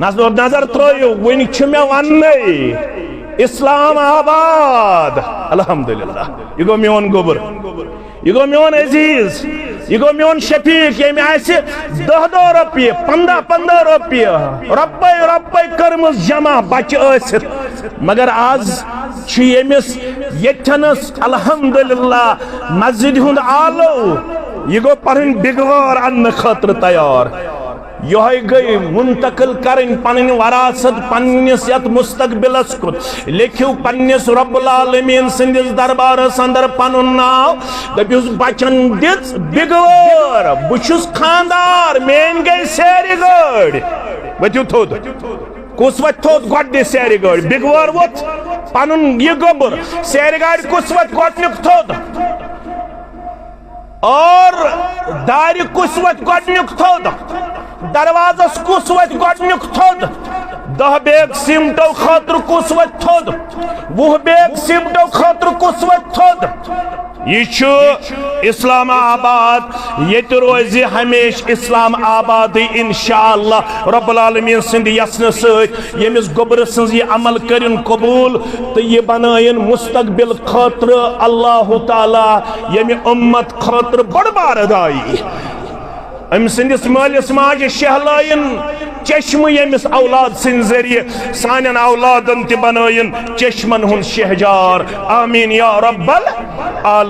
नजर throw one one इस्लाम आबाद अल्हम्दुलिल्लाह यह गो मोन गोबर यह गो मोन अजीज यह गो मोन शफीक ये 10 रुपये 15 रुपये रप्पे कर्म जमा बच मगर आज यमिस यनस अल्हम्दुलिल्लाह मस्जिद हुंद आलो यह गो पढ़न बिगवार अन्न खतर तैयार यह गई मुंतकिल करें पन वरासत पन्निस यत मुस्तकबिलस कुन लिखियो पन्निस रब्बुल आलमीन सिंदिस दरबारस अंदर पनुन नाव दपियुस बचन दिस बिगवार बुछुस खानदार मेन गई सेरी गड़ वतियो थोद कुस वत थोद गड सेरी गड़ बिगवार वत पनुन ये गोबर सेरी गड़ कुस वत गडनुक थोद और दार कुस वत गडनुक थोद दरवाजस कुस वत गडनुक थोद 10 बैग सिमटो खतर कुस वत थोद 20 बैग सिमटो खतर कुस वत थोद यह इस्लामाबाद ये रोज हमेश इस्लाम आबाद इंशाअल्लाह रब्बुल आलमीन सिंद यसन सत यमिस गोबर सज अमल करिन कबूल तो ये बनायन मुस्तकबिल खतर अल्लाह ताला यमि उम्मत खतर बड़ बारदाई अम सिंदिस मालिस माज शहलायन चश्म यमिस औलाद सिंद जरिए सानन औलादन त बनायन चश्मन हुन शहजार आमीन या रब्बल आलमीन।